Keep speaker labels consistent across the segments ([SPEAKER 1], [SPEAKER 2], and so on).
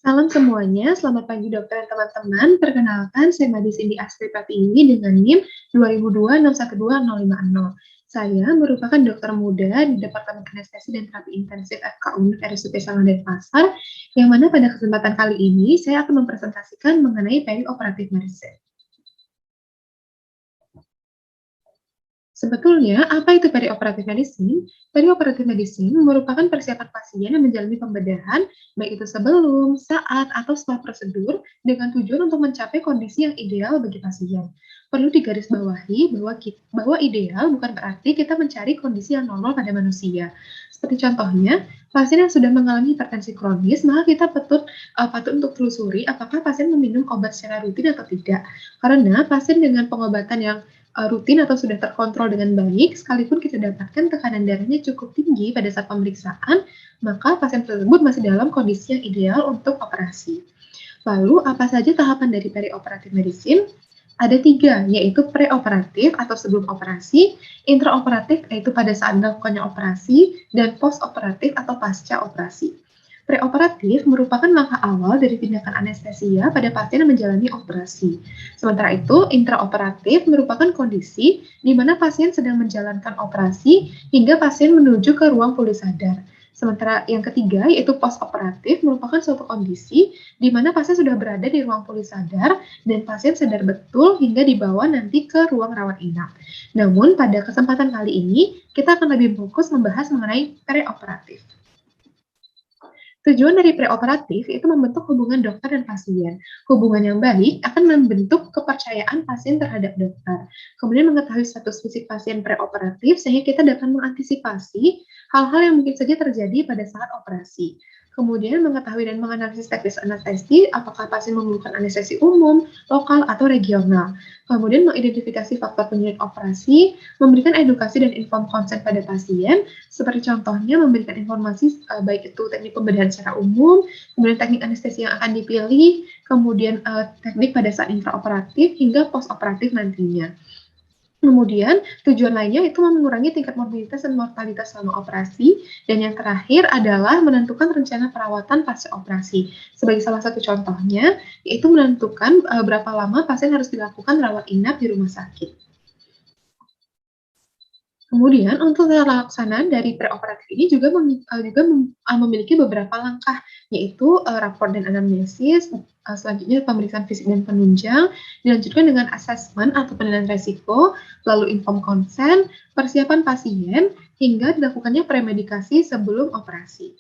[SPEAKER 1] Salam semuanya, selamat pagi dokter dan teman-teman. Perkenalkan, saya Madi Cindy Astri Pratiwi dengan NIM 2002612050. Saya merupakan dokter muda di Departemen Anestesi dan Terapi Intensif FK Unif RSUP Salang Denpasar, yang mana pada kesempatan kali ini saya akan mempresentasikan mengenai perioperatif medicine. Sebetulnya, apa itu perioperatif medicine? Perioperatif medicine merupakan persiapan pasien yang menjalani pembedahan, baik itu sebelum, saat, atau setelah prosedur, dengan tujuan untuk mencapai kondisi yang ideal bagi pasien. Perlu digarisbawahi bahwa ideal bukan berarti kita mencari kondisi yang normal pada manusia. Seperti contohnya, pasien yang sudah mengalami hipertensi kronis, maka kita patut untuk telusuri apakah pasien meminum obat secara rutin atau tidak. Karena pasien dengan pengobatan yang rutin atau sudah terkontrol dengan baik, sekalipun kita dapatkan tekanan darahnya cukup tinggi pada saat pemeriksaan, maka pasien tersebut masih dalam kondisi yang ideal untuk operasi. Lalu, apa saja tahapan dari perioperatif medicine? Ada 3, yaitu preoperatif atau sebelum operasi, intraoperatif yaitu pada saat dilakukannya operasi, dan postoperatif atau pasca operasi. Preoperatif merupakan langkah awal dari tindakan anestesia pada pasien yang menjalani operasi. Sementara itu, intraoperatif merupakan kondisi di mana pasien sedang menjalankan operasi hingga pasien menuju ke ruang pulih sadar. Sementara yang ketiga, yaitu postoperatif, merupakan suatu kondisi di mana pasien sudah berada di ruang pulih sadar dan pasien sadar betul hingga dibawa nanti ke ruang rawat inap. Namun, pada kesempatan kali ini, kita akan lebih fokus membahas mengenai preoperatif. Tujuan dari preoperatif itu membentuk hubungan dokter dan pasien. Hubungan yang baik akan membentuk kepercayaan pasien terhadap dokter. Kemudian mengetahui status fisik pasien preoperatif sehingga kita dapat mengantisipasi hal-hal yang mungkin saja terjadi pada saat operasi. Kemudian mengetahui dan menganalisis teknis anestesi, apakah pasien memerlukan anestesi umum, lokal, atau regional. Kemudian mengidentifikasi faktor penyebab operasi, memberikan edukasi dan inform konsen pada pasien, seperti contohnya memberikan informasi baik itu teknik pembedahan secara umum, kemudian teknik anestesi yang akan dipilih, kemudian teknik pada saat intraoperatif hingga postoperatif nantinya. Kemudian tujuan lainnya itu mengurangi tingkat morbiditas dan mortalitas selama operasi, dan yang terakhir adalah menentukan rencana perawatan pasca operasi. Sebagai salah satu contohnya, yaitu menentukan berapa lama pasien harus dilakukan rawat inap di rumah sakit. Kemudian untuk tata laksanaan dari preoperatif ini juga memiliki beberapa langkah, yaitu, rapor dan anamnesis, selanjutnya pemeriksaan fisik dan penunjang, dilanjutkan dengan asesmen atau penilaian resiko, lalu inform consent, persiapan pasien, hingga dilakukannya premedikasi sebelum operasi.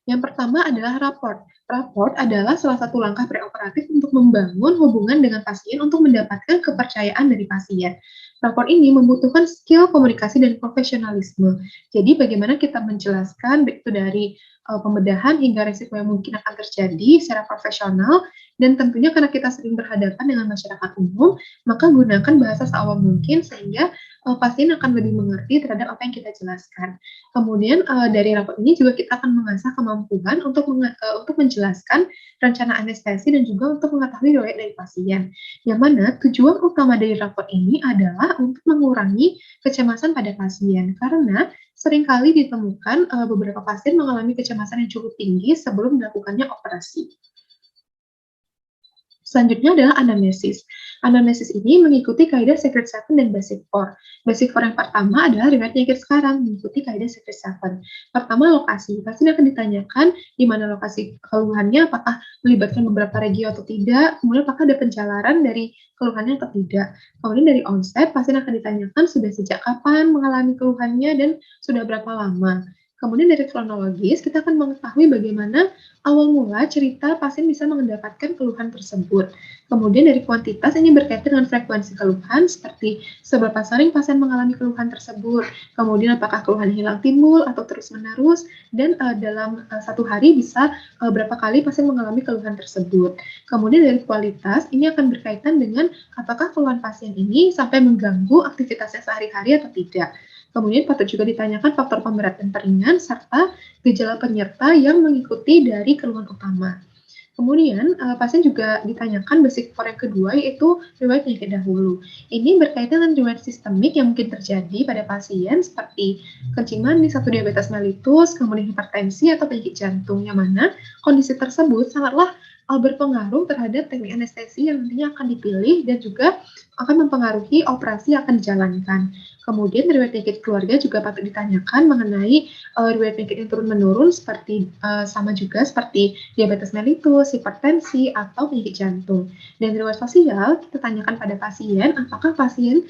[SPEAKER 1] Yang pertama adalah raport. Raport adalah salah satu langkah preoperatif untuk membangun hubungan dengan pasien untuk mendapatkan kepercayaan dari pasien. Raport ini membutuhkan skill komunikasi dan profesionalisme. Jadi bagaimana kita menjelaskan baik itu dari pembedahan hingga risiko yang mungkin akan terjadi secara profesional, dan tentunya karena kita sering berhadapan dengan masyarakat umum, maka gunakan bahasa seawam mungkin sehingga pasien akan lebih mengerti terhadap apa yang kita jelaskan. Kemudian dari rapor ini juga kita akan mengasah kemampuan untuk menjelaskan rencana anestesi dan juga untuk mengetahui riwayat dari pasien. Yang mana tujuan utama dari rapor ini adalah untuk mengurangi kecemasan pada pasien, karena seringkali ditemukan beberapa pasien mengalami kecemasan yang cukup tinggi sebelum dilakukannya operasi. Selanjutnya adalah anamnesis. Anamnesis ini mengikuti kaidah Secret Seven dan Basic Four. Basic Four yang pertama adalah riwayat penyakit sekarang, mengikuti kaidah Secret Seven. Pertama, lokasi. Pasien akan ditanyakan di mana lokasi keluhannya, apakah melibatkan beberapa regio atau tidak, kemudian apakah ada pencalaran dari keluhannya atau tidak. Kemudian dari onset, pasien akan ditanyakan sudah sejak kapan mengalami keluhannya dan sudah berapa lama. Kemudian dari kronologis, kita akan mengetahui bagaimana awal mula cerita pasien bisa mendapatkan keluhan tersebut. Kemudian dari kuantitas ini berkaitan dengan frekuensi keluhan seperti seberapa sering pasien mengalami keluhan tersebut, kemudian apakah keluhan hilang timbul atau terus-menerus, dan dalam satu hari bisa berapa kali pasien mengalami keluhan tersebut. Kemudian dari kualitas ini akan berkaitan dengan apakah keluhan pasien ini sampai mengganggu aktivitasnya sehari-hari atau tidak. Kemudian patut juga ditanyakan faktor pemberat dan peringan serta gejala penyerta yang mengikuti dari keluhan utama. Kemudian, pasien juga ditanyakan basic for yang kedua, yaitu riwayat penyakit dahulu. Ini berkaitan dengan riwayat sistemik yang mungkin terjadi pada pasien seperti kencing manis atau diabetes mellitus, kemudian hipertensi atau penyakit jantung, yang mana kondisi tersebut sangatlah berpengaruh terhadap teknik anestesi yang nantinya akan dipilih dan juga akan mempengaruhi operasi yang akan dijalankan. Kemudian riwayat penyakit keluarga juga patut ditanyakan mengenai riwayat penyakit yang turun-menurun seperti sama juga seperti diabetes mellitus, hipertensi, atau penyakit jantung. Dan riwayat sosial, kita tanyakan pada pasien, apakah pasien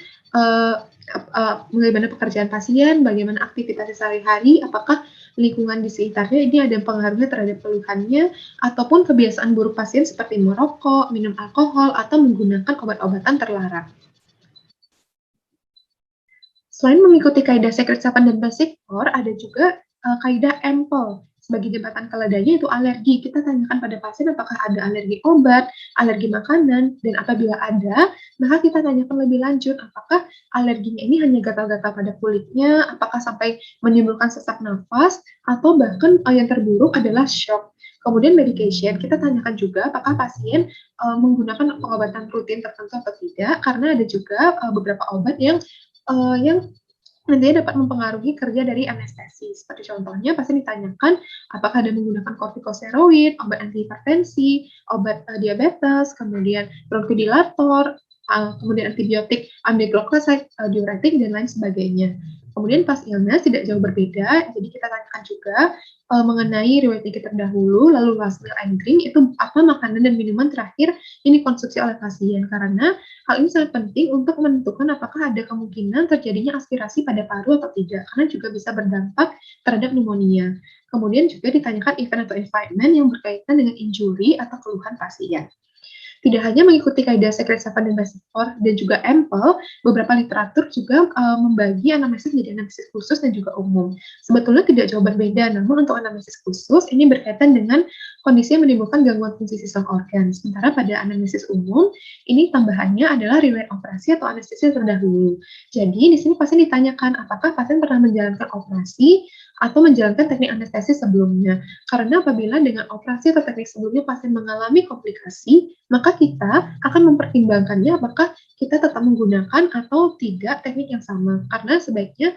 [SPEAKER 1] bagaimana pekerjaan pasien, bagaimana aktivitasnya sehari-hari, apakah lingkungan di sekitarnya ini ada pengaruhnya terhadap keluhannya, ataupun kebiasaan buruk pasien seperti merokok, minum alkohol, atau menggunakan obat-obatan terlarang. Selain mengikuti kaidah Secret 8 dan Basic 4, ada juga kaidah EMPL. Sebagai jembatan keledainya itu alergi. Kita tanyakan pada pasien apakah ada alergi obat, alergi makanan, dan apabila ada, maka kita tanyakan lebih lanjut apakah alerginya ini hanya gatal-gatal pada kulitnya, apakah sampai menimbulkan sesak nafas, atau bahkan yang terburuk adalah shock. Kemudian medication, kita tanyakan juga apakah pasien menggunakan pengobatan rutin tertentu atau tidak, karena ada juga beberapa obat yang nantinya dapat mempengaruhi kerja dari anestesi. Seperti contohnya, pasien ditanyakan apakah ada menggunakan kortikosteroid, obat antihipertensi, obat diabetes, kemudian bronchodilator, kemudian antibiotik, amigdalglucoside, diuretik, dan lain sebagainya. Kemudian pas illness tidak jauh berbeda, jadi kita tanyakan juga mengenai riwayat penyakit terdahulu, lalu last meal and drink, itu apa makanan dan minuman terakhir ini dikonsumsi oleh pasien, karena hal ini sangat penting untuk menentukan apakah ada kemungkinan terjadinya aspirasi pada paru atau tidak, karena juga bisa berdampak terhadap pneumonia. Kemudian juga ditanyakan event atau environment yang berkaitan dengan injury atau keluhan pasien. Tidak hanya mengikuti kaidah Secret 7 dan Basic 4 dan juga EMPL, beberapa literatur juga membagi anamnesis menjadi anamnesis khusus dan juga umum. Sebetulnya tidak jauh berbeda, namun untuk anamnesis khusus ini berkaitan dengan kondisi yang menimbulkan gangguan fungsi sistem organ. Sementara pada anamnesis umum, ini tambahannya adalah riwayat operasi atau anestesi terdahulu. Jadi di sini pasien ditanyakan apakah pasien pernah menjalankan operasi atau menjalankan teknik anestesi sebelumnya. Karena apabila dengan operasi atau teknik sebelumnya pasien mengalami komplikasi, maka kita akan mempertimbangkannya apakah kita tetap menggunakan atau tidak teknik yang sama. Karena sebaiknya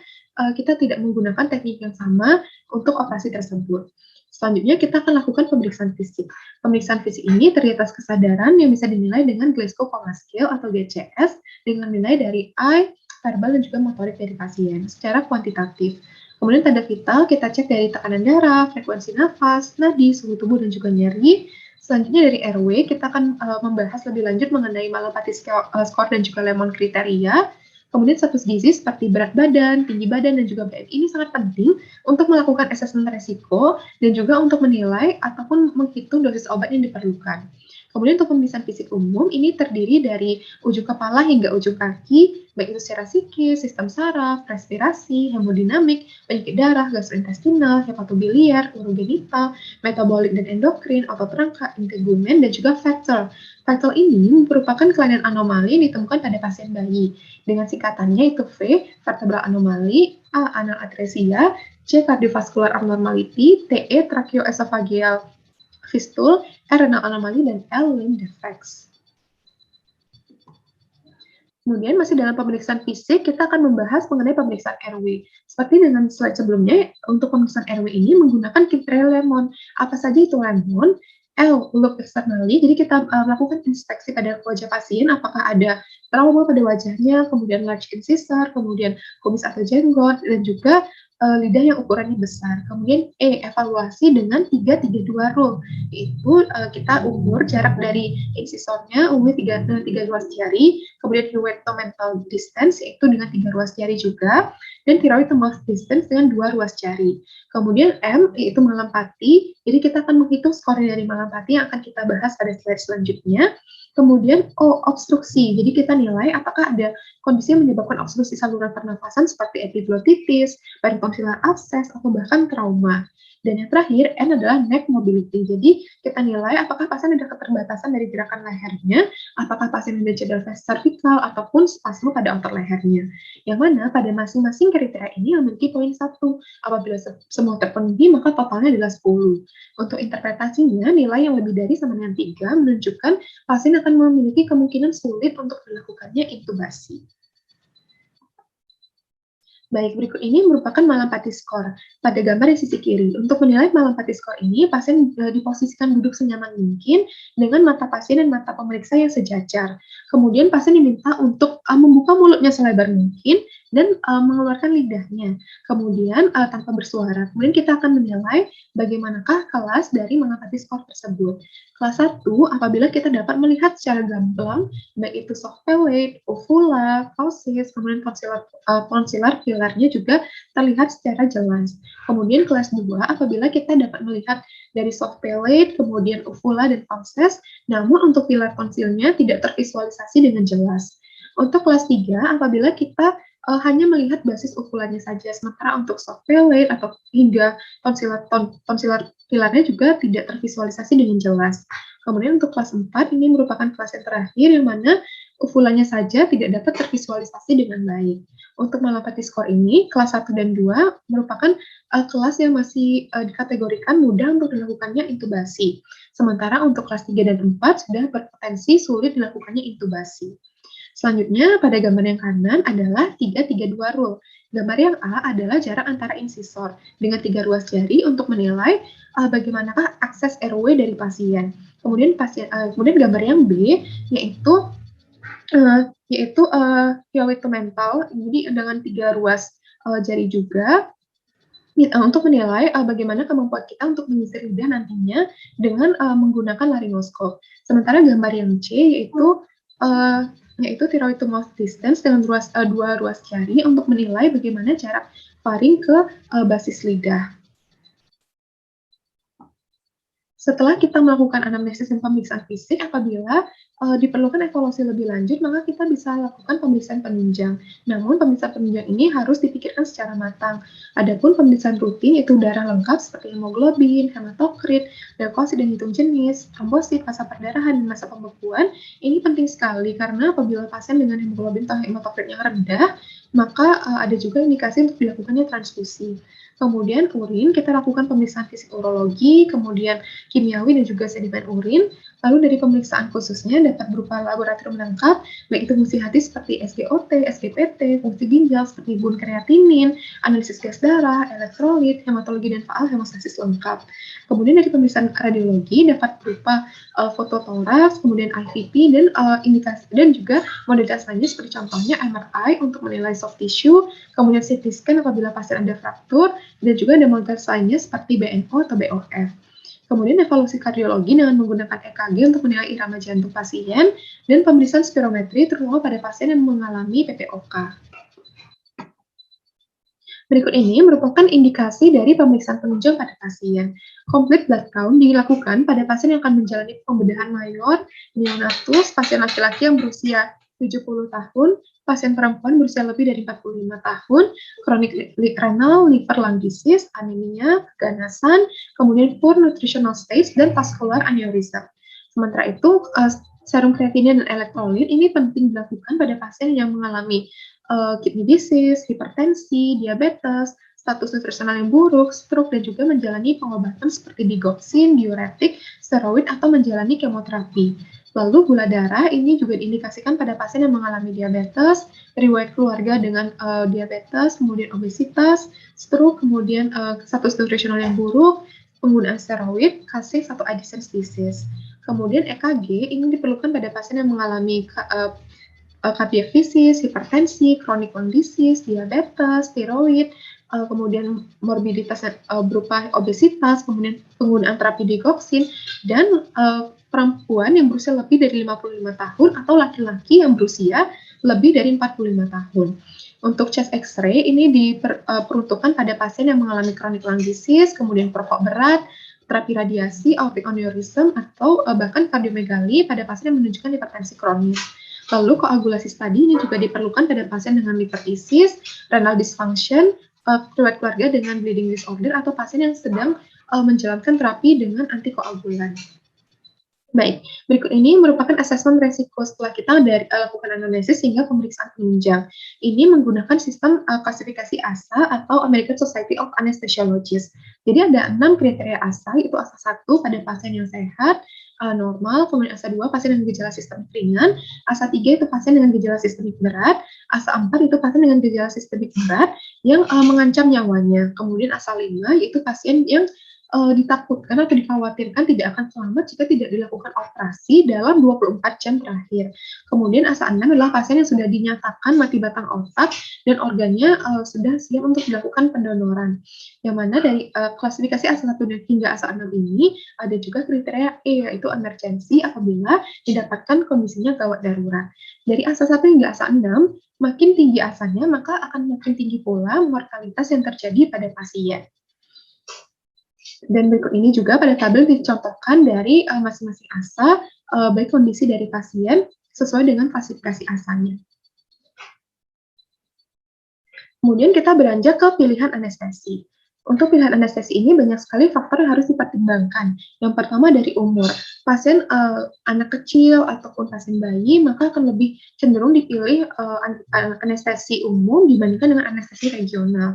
[SPEAKER 1] kita tidak menggunakan teknik yang sama untuk operasi tersebut. Selanjutnya kita akan lakukan pemeriksaan fisik. Pemeriksaan fisik ini terdiri atas kesadaran yang bisa dinilai dengan Glasgow Coma Scale atau GCS dengan nilai dari eye, verbal, dan juga motorik dari pasien secara kuantitatif. Kemudian tanda vital kita cek dari tekanan darah, frekuensi nafas, nadi, suhu tubuh, dan juga nyeri. Selanjutnya dari RW, kita akan membahas lebih lanjut mengenai Malapati score dan juga Lemon kriteria. Kemudian status gizi seperti berat badan, tinggi badan, dan juga BMI ini sangat penting untuk melakukan asesmen resiko dan juga untuk menilai ataupun menghitung dosis obat yang diperlukan. Kemudian untuk pemeriksaan fisik umum ini terdiri dari ujung kepala hingga ujung kaki, baik itu secara psikis, sistem saraf, respirasi, hemodinamik, penyakit darah, gastrointestinal, hepatobiliar, urogenital, metabolik dan endokrin, otot rangka, integumen, dan juga fatal. Fatal ini merupakan kelainan anomali yang ditemukan pada pasien bayi. Dengan singkatannya itu V, vertebral anomaly, A, anal atresia, C, cardiovascular abnormality, TE, tracheoesophageal fistul, R, renal anomaly, dan L, limb defects. Kemudian masih dalam pemeriksaan fisik, kita akan membahas mengenai pemeriksaan RW. Seperti dengan slide sebelumnya, untuk pemeriksaan RW ini menggunakan kriteria lemon. Apa saja itu lemon? L, look externally, jadi kita melakukan inspeksi pada wajah pasien, apakah ada trauma pada wajahnya, kemudian large incisor, kemudian kumis atau jenggot, dan juga lidah yang ukurannya besar. Kemudian E, evaluasi dengan 3-3-2 rule, yaitu kita ukur jarak dari insisornya, umumnya 3 ruas jari, kemudian head to mental distance, yaitu dengan 3 ruas jari juga, dan thyroid to mouth distance dengan 2 ruas jari. Kemudian M, yaitu malampati, jadi kita akan menghitung skor dari malampati yang akan kita bahas pada slide selanjutnya. Kemudian O, obstruksi, jadi kita nilai apakah ada kondisi yang menyebabkan obstruksi saluran pernafasan seperti epiglotitis, peritonsillar abses, atau bahkan trauma. Dan yang terakhir, N adalah neck mobility. Jadi, kita nilai apakah pasien ada keterbatasan dari gerakan lehernya, apakah pasien ada cedera cervical, ataupun spasme pada otot lehernya. Yang mana pada masing-masing kriteria ini memiliki poin 1. Apabila semua terpenuhi, maka totalnya adalah 10. Untuk interpretasinya, nilai yang lebih dari sama dengan 3 menunjukkan pasien akan memiliki kemungkinan sulit untuk dilakukannya intubasi. Baik, berikut ini merupakan Mallampati score pada gambar di sisi kiri. Untuk menilai Mallampati score ini, pasien diposisikan duduk senyaman mungkin dengan mata pasien dan mata pemeriksa yang sejajar. Kemudian pasien diminta untuk membuka mulutnya selebar mungkin dan mengeluarkan lidahnya. Kemudian tanpa bersuara. Kemudian kita akan menilai bagaimanakah kelas dari Mallampati score tersebut. Kelas 1, apabila kita dapat melihat secara gamblang, baik itu soft palate, uvula, fauces, kemudian concealer pilarnya juga terlihat secara jelas. Kemudian kelas 2, apabila kita dapat melihat dari soft palate, kemudian uvula dan fauces, namun untuk pilar konsilnya tidak tervisualisasi dengan jelas. Untuk kelas 3, apabila kita hanya melihat basis uvulanya saja, sementara untuk soft palate atau hingga concealer pilarnya juga tidak tervisualisasi dengan jelas. Kemudian untuk kelas 4, ini merupakan kelas yang terakhir yang mana uvulanya saja tidak dapat tervisualisasi dengan baik. Untuk Mallampati score ini, kelas 1 dan 2 merupakan kelas yang masih dikategorikan mudah untuk dilakukannya intubasi. Sementara untuk kelas 3 dan 4 sudah berpotensi sulit dilakukannya intubasi. Selanjutnya, pada gambar yang kanan adalah 3-3-2 rule. Gambar yang A adalah jarak antara insisor dengan 3 ruas jari untuk menilai bagaimanakah akses airway dari pasien. Kemudian gambar yang B yaitu Piawito mental, jadi dengan 3 ruas jari juga untuk menilai bagaimana kemampuan kita untuk menyisir lidah nantinya dengan menggunakan laryngoskop. Sementara gambar yang C yaitu thyroid to mouth distance dengan 2 ruas jari untuk menilai bagaimana jarak faring ke basis lidah. Setelah kita melakukan anamnesis dan pemeriksaan fisik, apabila diperlukan evaluasi lebih lanjut, maka kita bisa lakukan pemeriksaan penunjang. Namun, pemeriksaan penunjang ini harus dipikirkan secara matang. Adapun pemeriksaan rutin, yaitu darah lengkap seperti hemoglobin, hematokrit, leukosit dan hitung jenis, trombosit, masa perdarahan, dan masa pembekuan, ini penting sekali karena apabila pasien dengan hemoglobin atau hematokrit yang rendah, maka ada juga indikasi untuk dilakukannya transfusi. Kemudian urin, kita lakukan pemeriksaan fisik urologi, kemudian kimiawi dan juga sedimen urin. Lalu dari pemeriksaan khususnya dapat berupa laboratorium lengkap, baik itu fungsi hati seperti SGOT, SGPT, fungsi ginjal seperti bun kreatinin, analisis gas darah, elektrolit, hematologi dan faal hemostasis lengkap. Kemudian dari pemeriksaan radiologi dapat berupa foto toraks, kemudian IVP dan indikasi dan juga modalitas lainnya seperti contohnya MRI untuk menilai soft tissue, kemudian CT scan apabila pasien ada fraktur, dan juga ada modalitas lainnya seperti BNO atau BOF. Kemudian evaluasi kardiologi dengan menggunakan EKG untuk menilai irama jantung pasien, dan pemeriksaan spirometri terutama pada pasien yang mengalami PPOK. Berikut ini merupakan indikasi dari pemeriksaan penunjang pada pasien. Complete blood count dilakukan pada pasien yang akan menjalani pembedahan mayor, neonatus, pasien laki-laki yang berusia 70 tahun, pasien perempuan berusia lebih dari 45 tahun, chronic renal, liver lung disease, anemia, keganasan, kemudian poor nutritional stage, dan vascular aneurysm. Sementara itu, serum kreatinin dan elektrolit ini penting dilakukan pada pasien yang mengalami kidney disease, hipertensi, diabetes, status nutrisional yang buruk, stroke, dan juga menjalani pengobatan seperti digoxin, diuretik, steroid, atau menjalani kemoterapi. Lalu gula darah ini juga diindikasikan pada pasien yang mengalami diabetes, riwayat keluarga dengan diabetes, kemudian obesitas, stroke, kemudian status nutrisional yang buruk, penggunaan steroid, K6 atau Addison's disease. Kemudian EKG ini diperlukan pada pasien yang mengalami cardiac disease, hipertensi, chronic lung disease, diabetes, tiroid, kemudian morbiditas berupa obesitas, kemudian penggunaan terapi digoxin, dan perempuan yang berusia lebih dari 55 tahun atau laki-laki yang berusia lebih dari 45 tahun. Untuk chest X-ray ini diperuntukkan pada pasien yang mengalami chronic lung disease, kemudian perokok berat, terapi radiasi, aortic aneurysm, atau bahkan kardiomegali pada pasien yang menunjukkan hipertensi kronis. Lalu koagulasi stadi ini juga diperlukan pada pasien dengan liver disease, renal dysfunction, riwayat keluarga dengan bleeding disorder, atau pasien yang sedang menjalankan terapi dengan antikoagulan. Baik, berikut ini merupakan asesmen resiko setelah kita lakukan analisis hingga pemeriksaan penunjang. Ini menggunakan sistem klasifikasi ASA atau American Society of Anesthesiologists. Jadi ada 6 kriteria ASA, yaitu ASA 1 pada pasien yang sehat, normal, kemudian ASA 2 pasien dengan gejala sistemik ringan, ASA 3 itu pasien dengan gejala sistemik berat, ASA 4 itu pasien dengan gejala sistemik berat yang mengancam nyawanya. Kemudian ASA 5 yaitu pasien yang ditakutkan atau dikhawatirkan tidak akan selamat jika tidak dilakukan operasi dalam 24 jam terakhir. Kemudian ASA 6 adalah pasien yang sudah dinyatakan mati batang otak dan organnya sudah siap untuk dilakukan pendonoran. Yang mana dari klasifikasi ASA 1 dan hingga ASA 6 ini ada juga kriteria E, yaitu emergency apabila didapatkan kondisinya gawat darurat. Dari ASA 1 hingga ASA 6, makin tinggi ASA-nya, maka akan makin tinggi pula mortalitas yang terjadi pada pasien. Dan berikut ini juga pada tabel dicontohkan dari masing-masing ASA, baik kondisi dari pasien sesuai dengan klasifikasi ASA-nya. Kemudian kita beranjak ke pilihan anestesi. Untuk pilihan anestesi ini banyak sekali faktor yang harus dipertimbangkan. Yang pertama dari umur. Pasien anak kecil ataupun pasien bayi maka akan lebih cenderung dipilih anestesi umum dibandingkan dengan anestesi regional.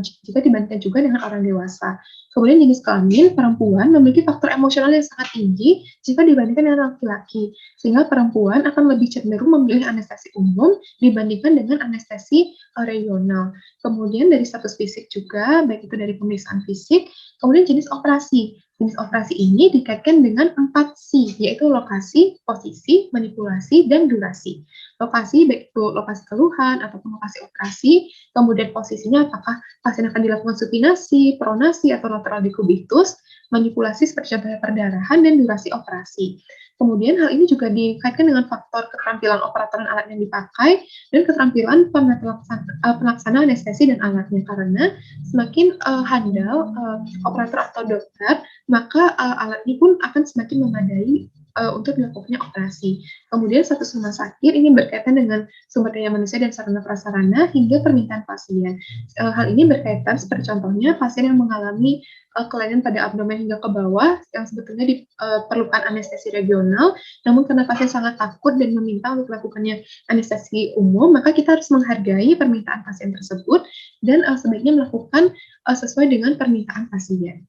[SPEAKER 1] Jika dibandingkan juga dengan orang dewasa. Kemudian jenis kelamin, perempuan memiliki faktor emosional yang sangat tinggi jika dibandingkan dengan laki-laki, sehingga perempuan akan lebih cenderung memilih anestesi umum dibandingkan dengan anestesi regional. Kemudian dari status fisik juga, baik itu dari pemeriksaan fisik, kemudian jenis operasi. Jenis operasi ini dikaitkan dengan 4C, yaitu lokasi, posisi, manipulasi, dan durasi. Lokasi, baik itu lokasi keluhan ataupun lokasi operasi, kemudian posisinya apakah pasien akan dilakukan supinasi, pronasi, atau lateral decubitus, manipulasi seperti contohnya perdarahan, dan durasi operasi. Kemudian hal ini juga dikaitkan dengan faktor keterampilan operator dan alat yang dipakai, dan keterampilan pelaksana anestesi dan alatnya, karena semakin handal operator atau dokter, maka alatnya pun akan semakin memadai untuk dilakukannya operasi. Kemudian status rumah sakit ini berkaitan dengan sumber daya manusia dan sarana prasarana hingga permintaan pasien. Hal ini berkaitan seperti contohnya pasien yang mengalami kelainan pada abdomen hingga ke bawah yang sebetulnya diperlukan anestesi regional, namun karena pasien sangat takut dan meminta untuk melakukannya anestesi umum, maka kita harus menghargai permintaan pasien tersebut dan sebaiknya melakukan sesuai dengan permintaan pasien.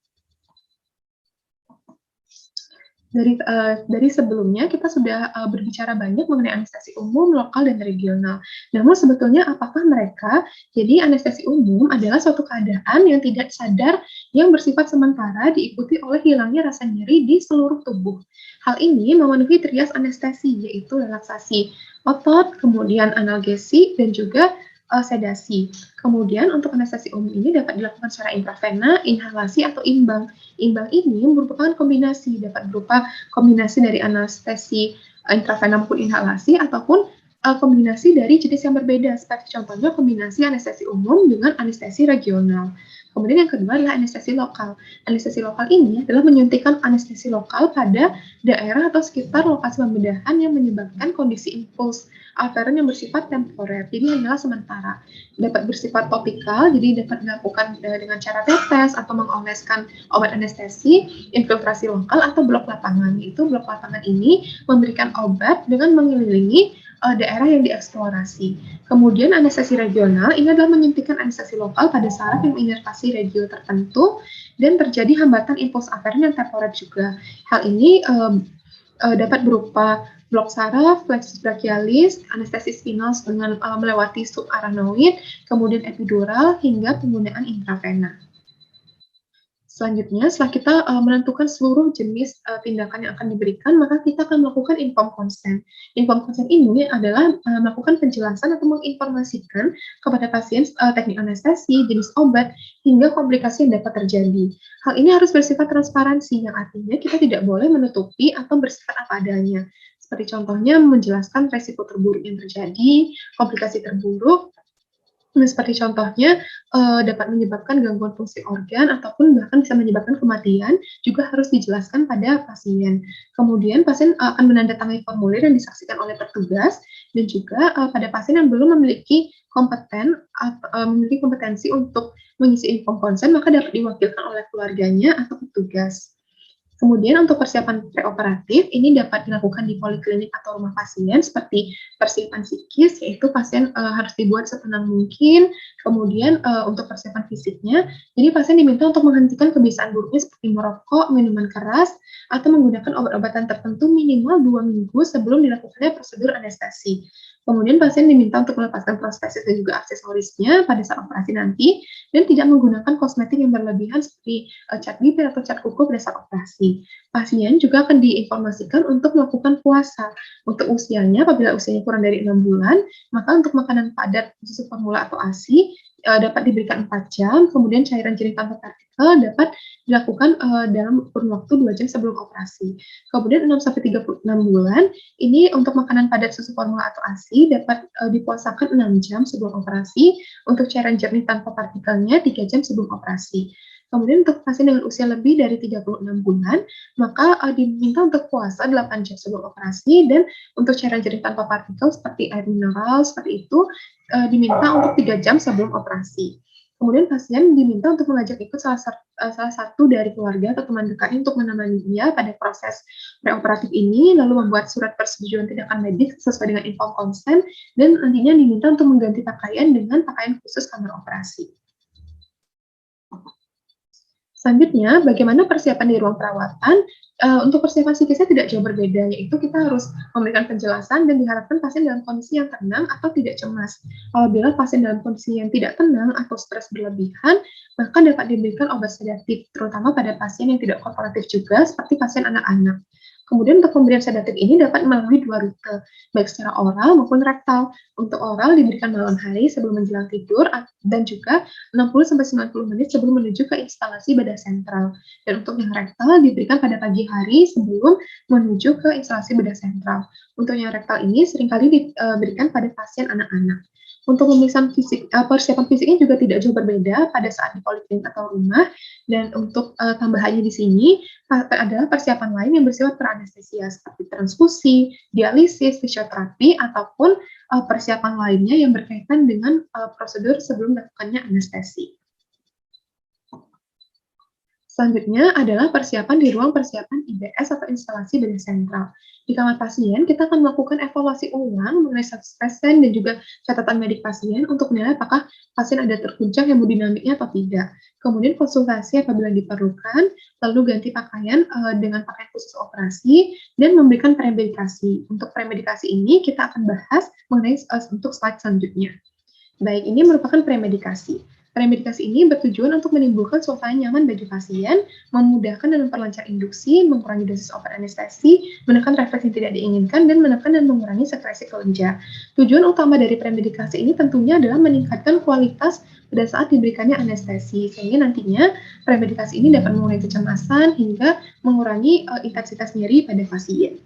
[SPEAKER 1] Dari sebelumnya kita sudah berbicara banyak mengenai anestesi umum, lokal, dan regional. Namun sebetulnya apakah mereka, jadi anestesi umum adalah suatu keadaan yang tidak sadar yang bersifat sementara diikuti oleh hilangnya rasa nyeri di seluruh tubuh. Hal ini memenuhi trias anestesi, yaitu relaksasi otot, kemudian analgesi, dan juga sedasi. Kemudian untuk anestesi umum ini dapat dilakukan secara intravena, inhalasi, atau imbang. Imbang ini merupakan kombinasi, dapat berupa kombinasi dari anestesi intravena maupun inhalasi, ataupun kombinasi dari jenis yang berbeda, seperti contohnya kombinasi anestesi umum dengan anestesi regional. Kemudian yang kedua adalah anestesi lokal. Anestesi lokal ini adalah menyuntikkan anestesi lokal pada daerah atau sekitar lokasi pembedahan yang menyebabkan kondisi impuls aferen yang bersifat temporer, jadi hanyalah sementara. Dapat bersifat topikal, jadi dapat dilakukan dengan cara tetes atau mengoleskan obat anestesi, infiltrasi lokal, atau blok lapangan. Yaitu blok lapangan ini memberikan obat dengan mengelilingi daerah yang dieksplorasi. Kemudian anestesi regional ini adalah menyuntikkan anestesi lokal pada saraf yang menginervasi regio tertentu dan terjadi hambatan impuls aferen yang temporer juga. Hal ini dapat berupa blok saraf, plexus brachialis, anestesi spinal dengan melewati subarachnoid, kemudian epidural, hingga penggunaan intravena. Selanjutnya, setelah kita menentukan seluruh jenis tindakan yang akan diberikan, maka kita akan melakukan informed consent. Informed consent ini adalah melakukan penjelasan atau menginformasikan kepada pasien teknik anestesi, jenis obat, hingga komplikasi yang dapat terjadi. Hal ini harus bersifat transparansi, yang artinya kita tidak boleh menutupi atau bersifat apa adanya. Seperti contohnya menjelaskan resiko terburuk yang terjadi, komplikasi terburuk, Seperti contohnya, dapat menyebabkan gangguan fungsi organ ataupun bahkan bisa menyebabkan kematian, juga harus dijelaskan pada pasien. Kemudian pasien akan menandatangani formulir yang disaksikan oleh petugas dan juga, pada pasien yang belum memiliki kompetensi untuk mengisi inform konsen, maka dapat diwakilkan oleh keluarganya atau petugas. Kemudian untuk persiapan preoperatif, ini dapat dilakukan di poliklinik atau rumah pasien seperti persiapan psikis, yaitu pasien harus dibuat setenang mungkin. Kemudian untuk persiapan fisiknya, jadi pasien diminta untuk menghentikan kebiasaan buruknya seperti merokok, minuman keras, atau menggunakan obat-obatan tertentu minimal 2 minggu sebelum dilakukannya prosedur anestesi. Kemudian pasien diminta untuk melepaskan prostesis dan juga aksesorisnya pada saat operasi nanti, dan tidak menggunakan kosmetik yang berlebihan seperti cat bibir atau cat kuku pada saat operasi. Pasien juga akan diinformasikan untuk melakukan puasa. Untuk usianya, apabila usianya kurang dari 6 bulan, maka untuk makanan padat, susu formula atau ASI, dapat diberikan 4 jam, kemudian cairan jernih tanpa partikel dapat dilakukan dalam kurun waktu 2 jam sebelum operasi. Kemudian 6-36 bulan, ini untuk makanan padat susu formula atau ASI dapat dipuasakan 6 jam sebelum operasi, untuk cairan jernih tanpa partikelnya 3 jam sebelum operasi. Kemudian untuk pasien dengan usia lebih dari 36 bulan, maka diminta untuk puasa 8 jam sebelum operasi, dan untuk cairan jernih tanpa partikel seperti air mineral seperti itu diminta untuk 3 jam sebelum operasi. Kemudian pasien diminta untuk mengajak ikut salah satu dari keluarga atau teman dekatnya untuk menemani dia pada proses preoperatif ini, lalu membuat surat persetujuan tindakan medis sesuai dengan inform konsen, dan nantinya diminta untuk mengganti pakaian dengan pakaian khusus kamar operasi. Selanjutnya, bagaimana persiapan di ruang perawatan? Untuk persiapan psikisnya tidak jauh berbeda, yaitu kita harus memberikan penjelasan dan diharapkan pasien dalam kondisi yang tenang atau tidak cemas. Apabila pasien dalam kondisi yang tidak tenang atau stres berlebihan, maka dapat diberikan obat sedatif, terutama pada pasien yang tidak kooperatif juga, seperti pasien anak-anak. Kemudian untuk pemberian sedatif ini dapat melalui 2 rute, baik secara oral maupun rektal. Untuk oral diberikan malam hari sebelum menjelang tidur dan juga 60-90 menit sebelum menuju ke instalasi bedah sentral. Dan untuk yang rektal diberikan pada pagi hari sebelum menuju ke instalasi bedah sentral. Untuk yang rektal ini seringkali diberikan pada pasien anak-anak. Untuk pemeriksaan fisik, persiapan fisiknya juga tidak jauh berbeda pada saat di poliklinik atau rumah. Dan untuk tambahannya di sini adalah persiapan lain yang bersifat peranestesia seperti transfusi, dialisis, fisioterapi, ataupun persiapan lainnya yang berkaitan dengan prosedur sebelum melakukannya anestesi. Selanjutnya adalah persiapan di ruang persiapan IBS atau instalasi bedah sentral. Di kamar pasien, kita akan melakukan evaluasi ulang mengenai status pasien dan juga catatan medik pasien untuk menilai apakah pasien ada terguncang hemodinamiknya atau tidak. Kemudian konsultasi apabila diperlukan, lalu ganti pakaian dengan pakaian khusus operasi, dan memberikan premedikasi. Untuk premedikasi ini kita akan bahas mengenai untuk slide selanjutnya. Baik, ini merupakan premedikasi. Premedikasi ini bertujuan untuk menimbulkan suasana nyaman bagi pasien, memudahkan dan memperlancar induksi, mengurangi dosis obat anestesi, menekan refleks yang tidak diinginkan, dan menekan dan mengurangi sekresi kelenjar. Tujuan utama dari premedikasi ini tentunya adalah meningkatkan kualitas pada saat diberikannya anestesi, sehingga nantinya premedikasi ini dapat mengurangi kecemasan hingga mengurangi intensitas nyeri pada pasien.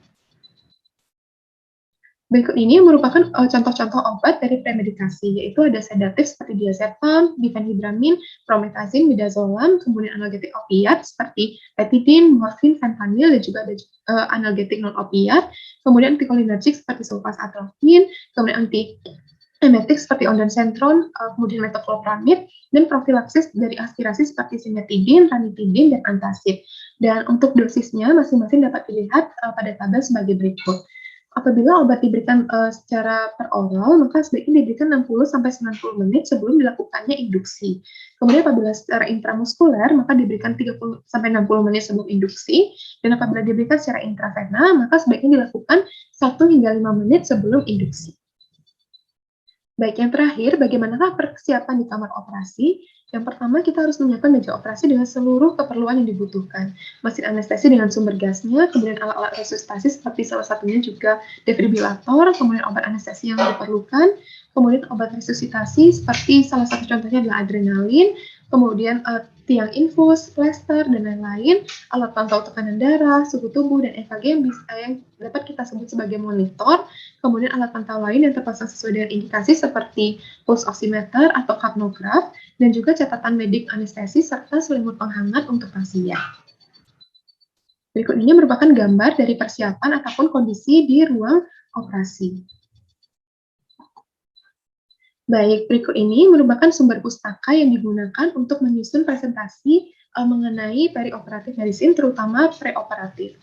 [SPEAKER 1] Berikut ini merupakan contoh-contoh obat dari premedikasi, yaitu ada sedatif seperti diazepam, difenhidramine, promethazine, midazolam, kemudian analgetik opiat seperti petidin, morfin, fentanyl, dan juga ada analgetik non-opiat, kemudian antikolinergik seperti sulfasalafin, kemudian antiemetik seperti ondansetron, kemudian metoclopramid, dan profilaksis dari aspirasi seperti simetidin, ranitidin, dan antacid. Dan untuk dosisnya masing-masing dapat dilihat pada tabel sebagai berikut. Apabila obat diberikan secara per oral, maka sebaiknya diberikan 60-90 menit sebelum dilakukannya induksi. Kemudian apabila secara intramuskuler, maka diberikan 30-60 menit sebelum induksi, dan apabila diberikan secara intravena, maka sebaiknya dilakukan 1 hingga 5 menit sebelum induksi. Baik, yang terakhir, bagaimanakah persiapan di kamar operasi? Yang pertama, kita harus menyiapkan meja operasi dengan seluruh keperluan yang dibutuhkan. Mesin anestesi dengan sumber gasnya, kemudian alat-alat resusitasi seperti salah satunya juga defibrilator, kemudian obat anestesi yang diperlukan, kemudian obat resusitasi seperti salah satu contohnya adalah adrenalin, kemudian tiang infus, plester, dan lain-lain, alat pantau tekanan darah, suhu tubuh, dan EKG yang dapat kita sebut sebagai monitor, kemudian alat pantau lain yang terpasang sesuai dengan indikasi seperti pulse oximeter atau kapnograf, dan juga catatan medik anestesi serta selimut penghangat untuk pasien. Berikut ini merupakan gambar dari persiapan ataupun kondisi di ruang operasi. Baik, berikut ini merupakan sumber pustaka yang digunakan untuk menyusun presentasi mengenai perioperatif medicine, terutama preoperatif.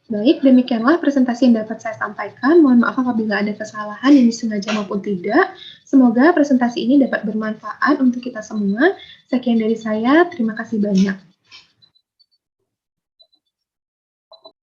[SPEAKER 1] Baik, demikianlah presentasi yang dapat saya sampaikan. Mohon maaf apabila ada kesalahan yang disengaja maupun tidak. Semoga presentasi ini dapat bermanfaat untuk kita semua. Sekian dari saya, terima kasih banyak.